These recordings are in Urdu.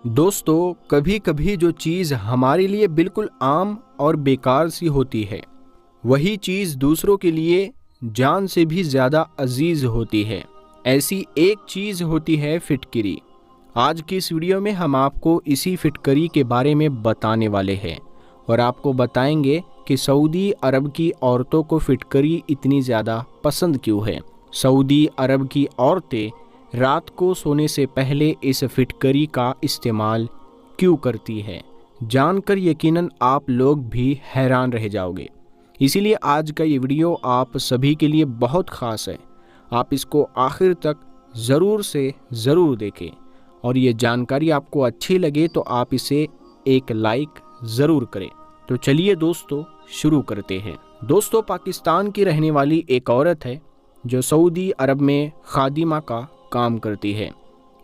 دوستو کبھی کبھی جو چیز ہمارے لیے بالکل عام اور بیکار سی ہوتی ہے وہی چیز دوسروں کے لیے جان سے بھی زیادہ عزیز ہوتی ہے۔ ایسی ایک چیز ہوتی ہے فٹکری۔ آج کی اس ویڈیو میں ہم آپ کو اسی فٹکری کے بارے میں بتانے والے ہیں اور آپ کو بتائیں گے کہ سعودی عرب کی عورتوں کو فٹکری اتنی زیادہ پسند کیوں ہے۔ سعودی عرب کی عورتیں رات کو سونے سے پہلے اس فٹکری کا استعمال کیوں کرتی ہے، جان کر یقیناً آپ لوگ بھی حیران رہ جاؤ گے۔ اسی لیے آج کا یہ ویڈیو آپ سبھی کے لیے بہت خاص ہے۔ آپ اس کو آخر تک ضرور سے ضرور دیکھیں اور یہ جانکاری آپ کو اچھی لگے تو آپ اسے ایک لائک ضرور کریں۔ تو چلیے دوستو شروع کرتے ہیں۔ دوستو پاکستان کی رہنے والی ایک عورت ہے جو سعودی عرب میں خادمہ کا کام کرتی ہے،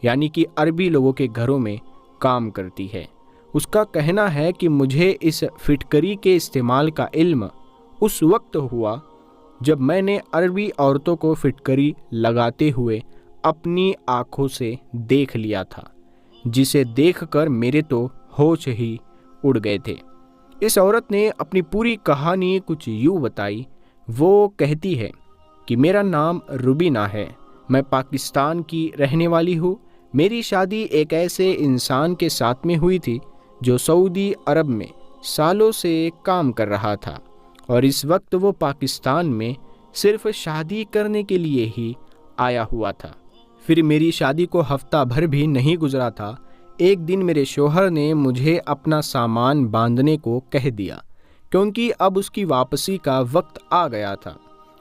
یعنی کہ عربی لوگوں کے گھروں میں کام کرتی ہے۔ اس کا کہنا ہے کہ مجھے اس فٹکری کے استعمال کا علم اس وقت ہوا جب میں نے عربی عورتوں کو فٹکری لگاتے ہوئے اپنی آنکھوں سے دیکھ لیا تھا، جسے دیکھ کر میرے تو ہوش ہی اڑ گئے تھے۔ اس عورت نے اپنی پوری کہانی کچھ یوں بتائی۔ وہ کہتی ہے کہ میرا نام روبینہ ہے، میں پاکستان کی رہنے والی ہوں۔ میری شادی ایک ایسے انسان کے ساتھ میں ہوئی تھی جو سعودی عرب میں سالوں سے کام کر رہا تھا اور اس وقت وہ پاکستان میں صرف شادی کرنے کے لیے ہی آیا ہوا تھا۔ پھر میری شادی کو ہفتہ بھر بھی نہیں گزرا تھا، ایک دن میرے شوہر نے مجھے اپنا سامان باندھنے کو کہہ دیا کیونکہ اب اس کی واپسی کا وقت آ گیا تھا۔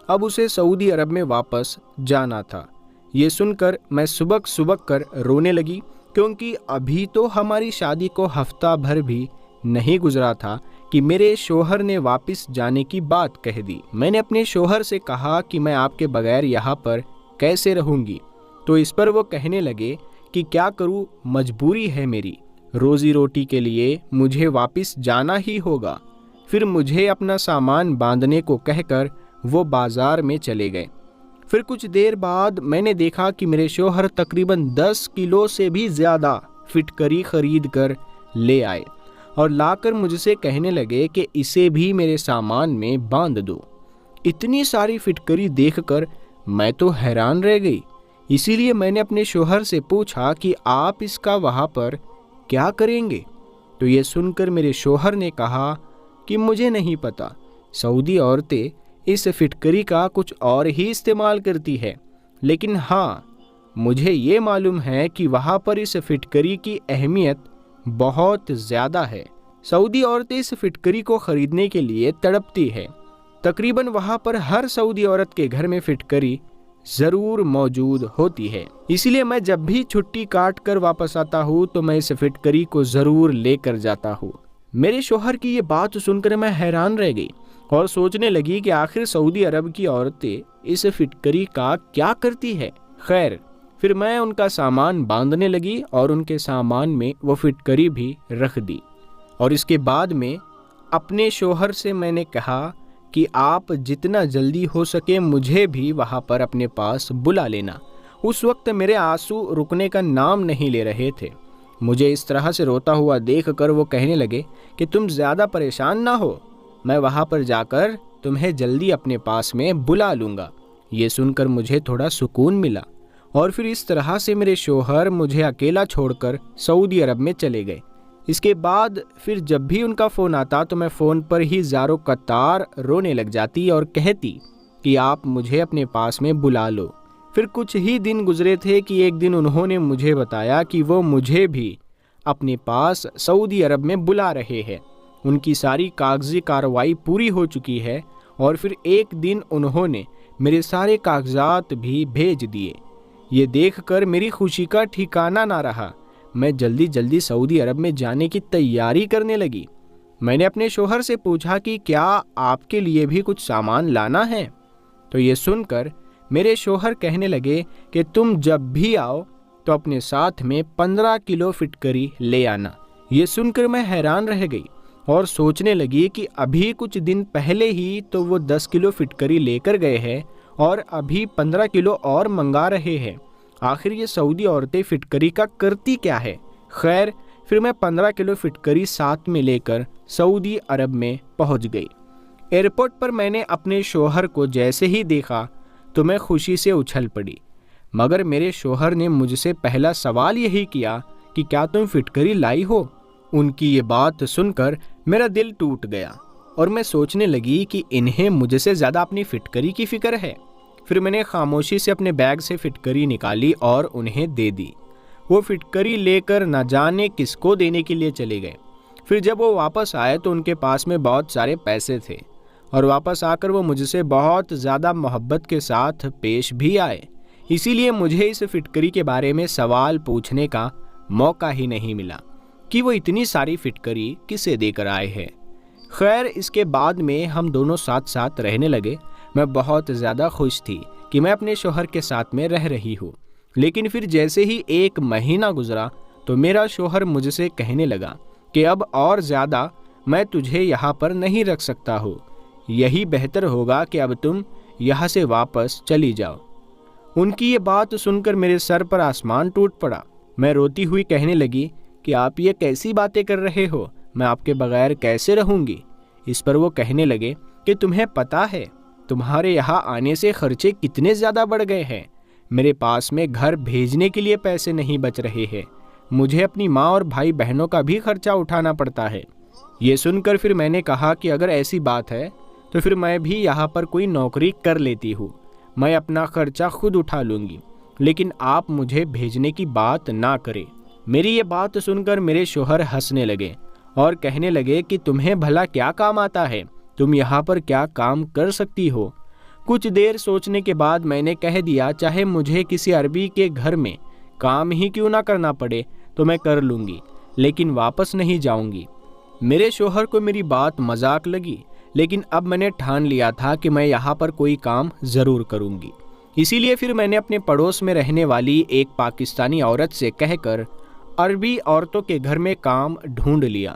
اب اسے سعودی عرب میں واپس جانا تھا۔ یہ سن کر میں سبک کر رونے لگی کیونکہ ابھی تو ہماری شادی کو ہفتہ بھر بھی نہیں گزرا تھا کہ میرے شوہر نے واپس جانے کی بات کہہ دی۔ میں نے اپنے شوہر سے کہا کہ میں آپ کے بغیر یہاں پر کیسے رہوں گی، تو اس پر وہ کہنے لگے کہ کیا کروں، مجبوری ہے میری، روزی روٹی کے لیے مجھے واپس جانا ہی ہوگا۔ پھر مجھے اپنا سامان باندھنے کو کہہ کر وہ بازار میں چلے گئے۔ پھر کچھ دیر بعد میں نے دیکھا کہ میرے شوہر تقریباً 10 کلو سے بھی زیادہ فٹکری خرید کر لے آئے اور لا کر مجھ سے کہنے لگے کہ اسے بھی میرے سامان میں باندھ دو۔ اتنی ساری فٹکری دیکھ کر میں تو حیران رہ گئی۔ اسی لیے میں نے اپنے شوہر سے پوچھا کہ آپ اس کا وہاں پر کیا کریں گے؟ تو یہ سن کر میرے شوہر نے کہا کہ مجھے نہیں پتا، سعودی عورتیں اس فٹکری کا کچھ اور ہی استعمال کرتی ہے، لیکن ہاں مجھے یہ معلوم ہے کہ وہاں پر اس فٹکری کی اہمیت بہت زیادہ ہے۔ سعودی عورتیں اس فٹکری کو خریدنے کے لیے تڑپتی ہے۔ تقریباً وہاں پر ہر سعودی عورت کے گھر میں فٹکری ضرور موجود ہوتی ہے۔ اسی لیے میں جب بھی چھٹی کاٹ کر واپس آتا ہوں تو میں اس فٹکری کو ضرور لے کر جاتا ہوں۔ میرے شوہر کی یہ بات سن کر میں حیران رہ گئی اور سوچنے لگی کہ آخر سعودی عرب کی عورتیں اس فٹکری کا کیا کرتی ہے۔ خیر، پھر میں ان کا سامان باندھنے لگی اور ان کے سامان میں وہ فٹکری بھی رکھ دی، اور اس کے بعد میں اپنے شوہر سے میں نے کہا کہ آپ جتنا جلدی ہو سکے مجھے بھی وہاں پر اپنے پاس بلا لینا۔ اس وقت میرے آنسو رکنے کا نام نہیں لے رہے تھے۔ مجھے اس طرح سے روتا ہوا دیکھ کر وہ کہنے لگے کہ تم زیادہ پریشان نہ ہو، میں وہاں پر جا کر تمہیں جلدی اپنے پاس میں بلا لوں گا۔ یہ سن کر مجھے تھوڑا سکون ملا اور پھر اس طرح سے میرے شوہر مجھے اکیلا چھوڑ کر سعودی عرب میں چلے گئے۔ اس کے بعد پھر جب بھی ان کا فون آتا تو میں فون پر ہی زاروں قطار رونے لگ جاتی اور کہتی کہ آپ مجھے اپنے پاس میں بلا لو۔ پھر کچھ ہی دن گزرے تھے کہ ایک دن انہوں نے مجھے بتایا کہ وہ مجھے بھی اپنے پاس سعودی عرب میں بلا رہے ہیں۔ ان کی ساری کاغذی کارروائی پوری ہو چکی ہے اور پھر ایک دن انہوں نے میرے سارے کاغذات بھی بھیج دیے۔ یہ دیکھ کر میری خوشی کا ٹھکانہ نہ رہا۔ میں جلدی سعودی عرب میں جانے کی تیاری کرنے لگی۔ میں نے اپنے شوہر سے پوچھا کہ کیا آپ کے لیے بھی کچھ سامان لانا ہے؟ تو یہ سن کر میرے شوہر کہنے لگے کہ تم جب بھی آؤ تو اپنے ساتھ میں 15 کلو فٹکری لے آنا۔ یہ سن کر میں حیران رہ گئی اور سوچنے لگی کہ ابھی کچھ دن پہلے ہی تو وہ 10 کلو فٹکری لے کر گئے ہیں اور ابھی 15 کلو اور منگا رہے ہیں۔ آخر یہ سعودی عورتیں فٹکری کا کرتی کیا ہے؟ خیر، پھر میں 15 کلو فٹکری ساتھ میں لے کر سعودی عرب میں پہنچ گئی۔ ایئرپورٹ پر میں نے اپنے شوہر کو جیسے ہی دیکھا تو میں خوشی سے اچھل پڑی، مگر میرے شوہر نے مجھ سے پہلا سوال یہی کیا کہ کیا تم فٹکری لائی ہو؟ ان کی یہ بات سن کر میرا دل ٹوٹ گیا اور میں سوچنے لگی کہ انہیں مجھ سے زیادہ اپنی فٹکری کی فکر ہے۔ پھر میں نے خاموشی سے اپنے بیگ سے فٹکری نکالی اور انہیں دے دی۔ وہ فٹکری لے کر نہ جانے کس کو دینے کے لیے چلے گئے۔ پھر جب وہ واپس آئے تو ان کے پاس میں بہت سارے پیسے تھے اور واپس آ کر وہ مجھ سے بہت زیادہ محبت کے ساتھ پیش بھی آئے۔ اسی لیے مجھے اس فٹکری کے بارے میں سوال پوچھنے کا موقع ہی نہیں ملا کہ وہ اتنی ساری فٹکری کسے دے کر آئے ہیں۔ خیر، اس کے بعد میں ہم دونوں ساتھ ساتھ رہنے لگے۔ میں بہت زیادہ خوش تھی کہ میں اپنے شوہر کے ساتھ میں رہ رہی ہوں، لیکن پھر جیسے ہی 1 مہینہ گزرا تو میرا شوہر مجھ سے کہنے لگا کہ اب اور زیادہ میں تجھے یہاں پر نہیں رکھ سکتا ہوں، یہی بہتر ہوگا کہ اب تم یہاں سے واپس چلی جاؤ۔ ان کی یہ بات سن کر میرے سر پر آسمان ٹوٹ پڑا۔ میں روتی ہوئی کہنے لگی کہ آپ یہ کیسی باتیں کر رہے ہو، میں آپ کے بغیر کیسے رہوں گی؟ اس پر وہ کہنے لگے کہ تمہیں پتہ ہے تمہارے یہاں آنے سے خرچے کتنے زیادہ بڑھ گئے ہیں، میرے پاس میں گھر بھیجنے کے لیے پیسے نہیں بچ رہے ہیں، مجھے اپنی ماں اور بھائی بہنوں کا بھی خرچہ اٹھانا پڑتا ہے۔ یہ سن کر پھر میں نے کہا کہ اگر ایسی بات ہے تو پھر میں بھی یہاں پر کوئی نوکری کر لیتی ہوں، میں اپنا خرچہ خود اٹھا لوں گی، لیکن آپ مجھے بھیجنے کی بات نہ کریں۔ میری یہ بات سن کر میرے شوہر ہنسنے لگے اور کہنے لگے کہ تمہیں بھلا کیا کام آتا ہے، تم یہاں پر کیا کام کر سکتی ہو؟ کچھ دیر سوچنے کے بعد میں نے کہہ دیا چاہے مجھے کسی عربی کے گھر میں کام ہی کیوں نہ کرنا پڑے تو میں کر لوں گی، لیکن واپس نہیں جاؤں گی۔ میرے شوہر کو میری بات مذاق لگی، لیکن اب میں نے ٹھان لیا تھا کہ میں یہاں پر کوئی کام ضرور کروں گی۔ اسی لیے پھر میں نے اپنے پڑوس میں رہنے والی ایک پاکستانی عورت سے کہہ کر عربی عورتوں کے گھر میں کام ڈھونڈ لیا۔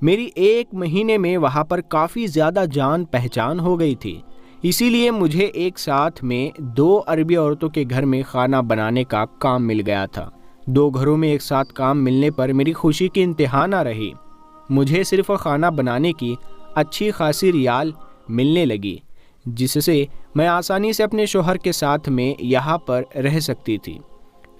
میری 1 مہینے میں وہاں پر کافی زیادہ جان پہچان ہو گئی تھی، اسی لیے مجھے ایک ساتھ میں 2 عربی عورتوں کے گھر میں کھانا بنانے کا کام مل گیا تھا۔ 2 گھروں میں ایک ساتھ کام ملنے پر میری خوشی کی انتہا نہ رہی۔ مجھے صرف کھانا بنانے کی اچھی خاصی ریال ملنے لگی، جس سے میں آسانی سے اپنے شوہر کے ساتھ میں یہاں پر رہ سکتی تھی۔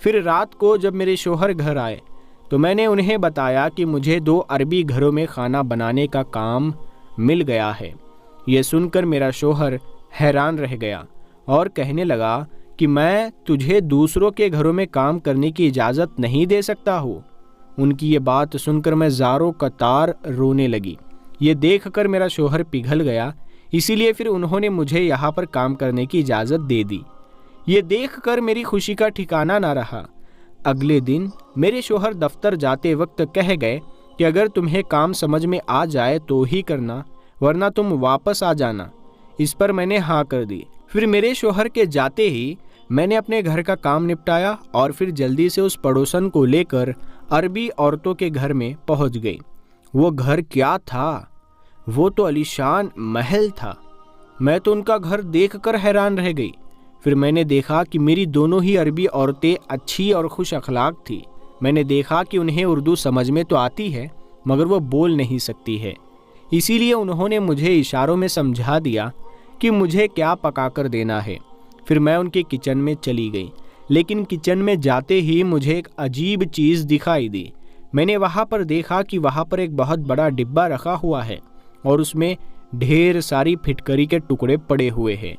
پھر رات کو جب میرے شوہر گھر آئے تو میں نے انہیں بتایا کہ مجھے 2 عربی گھروں میں کھانا بنانے کا کام مل گیا ہے۔ یہ سن کر میرا شوہر حیران رہ گیا اور کہنے لگا کہ میں تجھے دوسروں کے گھروں میں کام کرنے کی اجازت نہیں دے سکتا ہوں۔ ان کی یہ بات سن کر میں زاروں قطار رونے لگی۔ یہ دیکھ کر میرا شوہر پگھل گیا، اسی لیے پھر انہوں نے مجھے یہاں پر کام کرنے کی اجازت دے دی۔ یہ دیکھ کر میری خوشی کا ٹھکانہ نہ رہا۔ اگلے دن میرے شوہر دفتر جاتے وقت کہہ گئے کہ اگر تمہیں کام سمجھ میں آ جائے تو ہی کرنا، ورنہ تم واپس آ جانا۔ اس پر میں نے ہاں کر دی۔ پھر میرے شوہر کے جاتے ہی میں نے اپنے گھر کا کام نپٹایا اور پھر جلدی سے اس پڑوسن کو لے کر عربی عورتوں کے گھر میں پہنچ گئی۔ وہ گھر کیا تھا، وہ تو عالیشان محل تھا۔ میں تو ان کا گھر دیکھ کر حیران رہ گئی۔ پھر میں نے دیکھا کہ میری دونوں ہی عربی عورتیں اچھی اور خوش اخلاق تھی۔ میں نے دیکھا کہ انہیں اردو سمجھ میں تو آتی ہے مگر وہ بول نہیں سکتی ہے، اسی لیے انہوں نے مجھے اشاروں میں سمجھا دیا کہ مجھے کیا پکا کر دینا ہے۔ پھر میں ان کے کچن میں چلی گئی، لیکن کچن میں جاتے ہی مجھے ایک عجیب چیز دکھائی دی۔ میں نے وہاں پر دیکھا کہ وہاں پر ایک بہت بڑا ڈبہ رکھا ہوا ہے اور اس میں ڈھیر ساری پھٹکری کے ٹکڑے پڑے ہوئے ہیں۔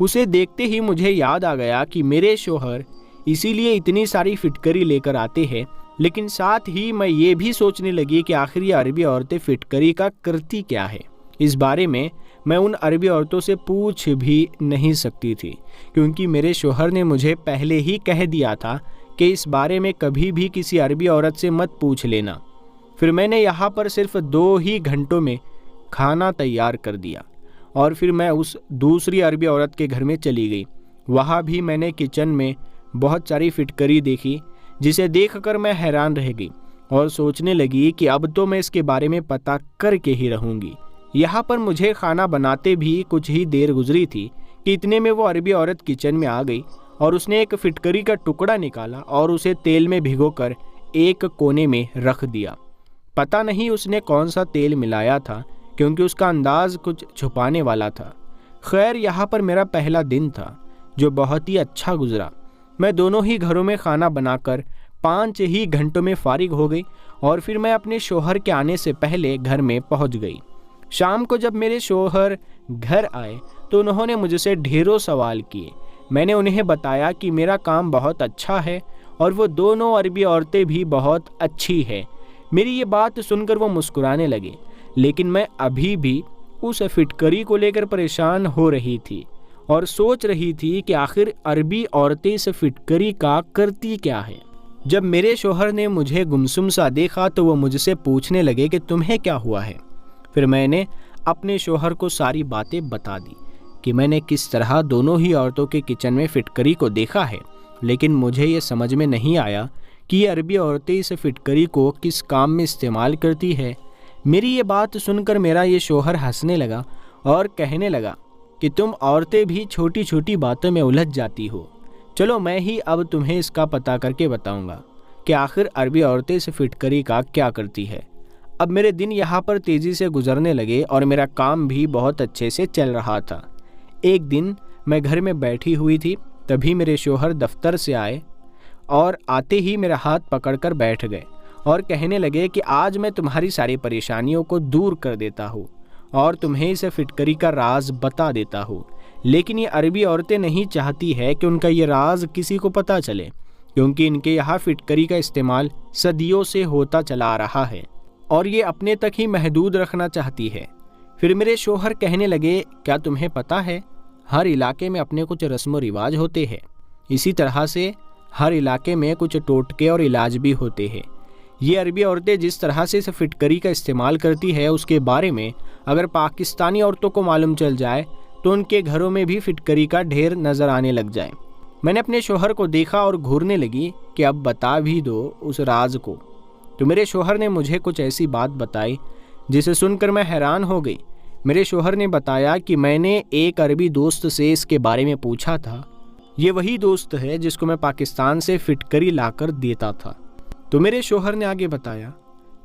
اسے دیکھتے ہی مجھے یاد آ گیا کہ میرے شوہر اسی لیے اتنی ساری فٹکری لے کر آتے ہیں، لیکن ساتھ ہی میں یہ بھی سوچنے لگی کہ آخر یہ عربی عورتیں فٹکری کا کرتی کیا ہے۔ اس بارے میں ان عربی عورتوں سے پوچھ بھی نہیں سکتی تھی، کیونکہ میرے شوہر نے مجھے پہلے ہی کہہ دیا تھا کہ اس بارے میں کبھی بھی کسی عربی عورت سے مت پوچھ لینا۔ پھر میں نے یہاں پر صرف 2 ہی گھنٹوں میں کھانا تیار کر دیا اور پھر میں اس دوسری عربی عورت کے گھر میں چلی گئی۔ وہاں بھی میں نے کچن میں بہت ساری فٹکری دیکھی، جسے دیکھ کر میں حیران رہ گئی اور سوچنے لگی کہ اب تو میں اس کے بارے میں پتہ کر کے ہی رہوں گی۔ یہاں پر مجھے کھانا بناتے بھی کچھ ہی دیر گزری تھی کہ اتنے میں وہ عربی عورت کچن میں آ گئی اور اس نے ایک فٹکری کا ٹکڑا نکالا اور اسے تیل میں بھگو کر ایک کونے میں رکھ دیا۔ پتہ نہیں اس نے کون سا تیل ملایا تھا، کیونکہ اس کا انداز کچھ چھپانے والا تھا۔ خیر، یہاں پر میرا پہلا دن تھا جو بہت ہی اچھا گزرا۔ میں دونوں ہی گھروں میں کھانا بنا کر 5 ہی گھنٹوں میں فارغ ہو گئی اور پھر میں اپنے شوہر کے آنے سے پہلے گھر میں پہنچ گئی۔ شام کو جب میرے شوہر گھر آئے تو انہوں نے مجھ سے ڈھیروں سوال کیے۔ میں نے انہیں بتایا کہ میرا کام بہت اچھا ہے اور وہ دونوں عربی عورتیں بھی بہت اچھی ہیں۔ میری یہ بات سن کر وہ مسکرانے لگے، لیکن میں ابھی بھی اس فٹکری کو لے کر پریشان ہو رہی تھی اور سوچ رہی تھی کہ آخر عربی عورتیں اس فٹکری کا کرتی کیا ہے۔ جب میرے شوہر نے مجھے گمسم سا دیکھا تو وہ مجھ سے پوچھنے لگے کہ تمہیں کیا ہوا ہے۔ پھر میں نے اپنے شوہر کو ساری باتیں بتا دی کہ میں نے کس طرح دونوں ہی عورتوں کے کچن میں فٹکری کو دیکھا ہے، لیکن مجھے یہ سمجھ میں نہیں آیا کہ یہ عربی عورتیں اس فٹکری کو کس کام میں استعمال کرتی ہے۔ میری یہ بات سن کر میرا یہ شوہر ہنسنے لگا اور کہنے لگا کہ تم عورتیں بھی چھوٹی چھوٹی باتوں میں الجھ جاتی ہو۔ چلو میں ہی اب تمہیں اس کا پتہ کر کے بتاؤں گا کہ آخر عربی عورتیں اس فٹکری کا کیا کرتی ہے۔ اب میرے دن یہاں پر تیزی سے گزرنے لگے اور میرا کام بھی بہت اچھے سے چل رہا تھا۔ ایک دن میں گھر میں بیٹھی ہوئی تھی، تبھی میرے شوہر دفتر سے آئے اور آتے ہی میرا ہاتھ پکڑ کر بیٹھ گئے اور کہنے لگے کہ آج میں تمہاری ساری پریشانیوں کو دور کر دیتا ہوں اور تمہیں اس فٹکری کا راز بتا دیتا ہوں، لیکن یہ عربی عورتیں نہیں چاہتی ہے کہ ان کا یہ راز کسی کو پتہ چلے، کیونکہ ان کے یہاں فٹکری کا استعمال صدیوں سے ہوتا چلا آ رہا ہے اور یہ اپنے تک ہی محدود رکھنا چاہتی ہے۔ پھر میرے شوہر کہنے لگے، کیا تمہیں پتہ ہے ہر علاقے میں اپنے کچھ رسم و رواج ہوتے ہیں، اسی طرح سے ہر علاقے میں کچھ ٹوٹکے اور علاج بھی ہوتے ہیں۔ یہ عربی عورتیں جس طرح سے اس فٹکری کا استعمال کرتی ہے اس کے بارے میں اگر پاکستانی عورتوں کو معلوم چل جائے تو ان کے گھروں میں بھی فٹکری کا ڈھیر نظر آنے لگ جائے۔ میں نے اپنے شوہر کو دیکھا اور گھورنے لگی کہ اب بتا بھی دو اس راز کو۔ تو میرے شوہر نے مجھے کچھ ایسی بات بتائی جسے سن کر میں حیران ہو گئی۔ میرے شوہر نے بتایا کہ میں نے ایک عربی دوست سے اس کے بارے میں پوچھا تھا، یہ وہی دوست ہے جس کو میں پاکستان سے فٹکری لا کر دیتا تھا۔ تو میرے شوہر نے آگے بتایا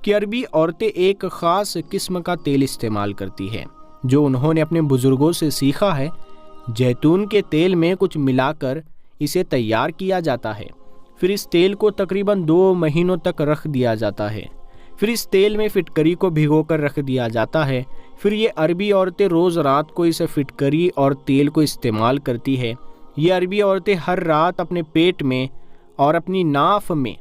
کہ عربی عورتیں ایک خاص قسم کا تیل استعمال کرتی ہیں جو انہوں نے اپنے بزرگوں سے سیکھا ہے۔ زیتون کے تیل میں کچھ ملا کر اسے تیار کیا جاتا ہے، پھر اس تیل کو تقریباً 2 مہینوں تک رکھ دیا جاتا ہے، پھر اس تیل میں فٹکری کو بھگو کر رکھ دیا جاتا ہے، پھر یہ عربی عورتیں روز رات کو اس فٹکری اور تیل کو استعمال کرتی ہے۔ یہ عربی عورتیں ہر رات اپنے پیٹ میں اور اپنی ناف میں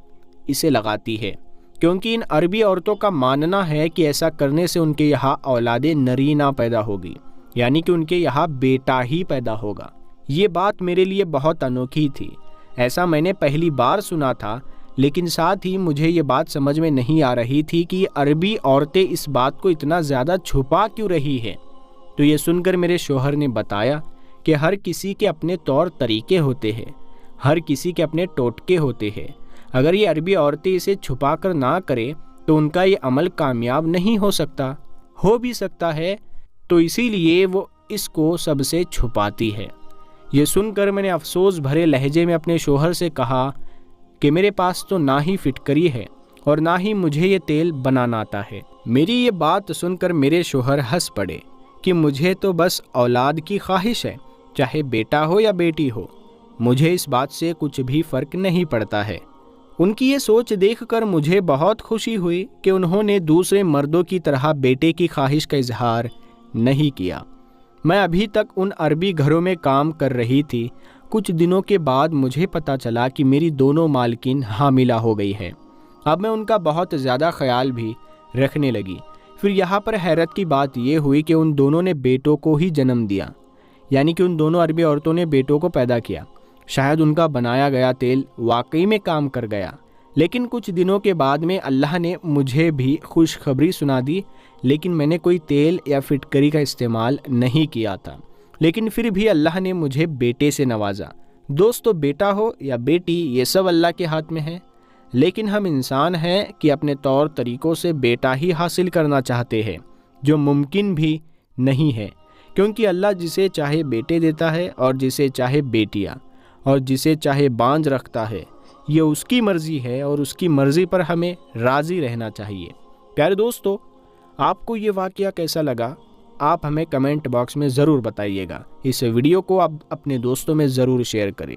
اسے لگاتی ہے، کیونکہ ان عربی عورتوں کا ماننا ہے کہ ایسا کرنے سے ان کے یہاں اولاد نرینہ پیدا ہوگی، یعنی کہ ان کے یہاں بیٹا ہی پیدا ہوگا۔ یہ بات میرے لیے بہت انوکھی تھی، ایسا میں نے پہلی بار سنا تھا، لیکن ساتھ ہی مجھے یہ بات سمجھ میں نہیں آ رہی تھی کہ یہ عربی عورتیں اس بات کو اتنا زیادہ چھپا کیوں رہی ہے۔ تو یہ سن کر میرے شوہر نے بتایا کہ ہر کسی کے اپنے طور طریقے ہوتے ہیں، ہر کسی کے اپنے ٹوٹکے ہوتے ہیں۔ اگر یہ عربی عورتیں اسے چھپا کر نہ کرے تو ان کا یہ عمل کامیاب نہیں ہو سکتا، ہو بھی سکتا ہے تو اسی لیے وہ اس کو سب سے چھپاتی ہے۔ یہ سن کر میں نے افسوس بھرے لہجے میں اپنے شوہر سے کہا کہ میرے پاس تو نہ ہی فٹکری ہے اور نہ ہی مجھے یہ تیل بنانا آتا ہے۔ میری یہ بات سن کر میرے شوہر ہنس پڑے کہ مجھے تو بس اولاد کی خواہش ہے، چاہے بیٹا ہو یا بیٹی ہو، مجھے اس بات سے کچھ بھی فرق نہیں پڑتا ہے۔ ان کی یہ سوچ دیکھ کر مجھے بہت خوشی ہوئی کہ انہوں نے دوسرے مردوں کی طرح بیٹے کی خواہش کا اظہار نہیں کیا۔ میں ابھی تک ان عربی گھروں میں کام کر رہی تھی۔ کچھ دنوں کے بعد مجھے پتہ چلا کہ میری دونوں مالکین حاملہ ہو گئی ہیں۔ اب میں ان کا بہت زیادہ خیال بھی رکھنے لگی۔ پھر یہاں پر حیرت کی بات یہ ہوئی کہ ان دونوں نے بیٹوں کو ہی جنم دیا، یعنی کہ ان دونوں عربی عورتوں نے بیٹوں کو پیدا کیا۔ شاید ان کا بنایا گیا تیل واقعی میں کام کر گیا، لیکن کچھ دنوں کے بعد میں اللہ نے مجھے بھی خوشخبری سنا دی، لیکن میں نے کوئی تیل یا فٹکری کا استعمال نہیں کیا تھا، لیکن پھر بھی اللہ نے مجھے بیٹے سے نوازا۔ دوستو، بیٹا ہو یا بیٹی یہ سب اللہ کے ہاتھ میں ہے، لیکن ہم انسان ہیں کہ اپنے طور طریقوں سے بیٹا ہی حاصل کرنا چاہتے ہیں، جو ممکن بھی نہیں ہے، کیونکہ اللہ جسے چاہے بیٹے دیتا ہے اور جسے چاہے بیٹیاں، اور جسے چاہے بانجھ رکھتا ہے۔ یہ اس کی مرضی ہے اور اس کی مرضی پر ہمیں راضی رہنا چاہیے۔ پیارے دوستو، آپ کو یہ واقعہ کیسا لگا؟ آپ ہمیں کمنٹ باکس میں ضرور بتائیے گا۔ اس ویڈیو کو آپ اپنے دوستوں میں ضرور شیئر کریں۔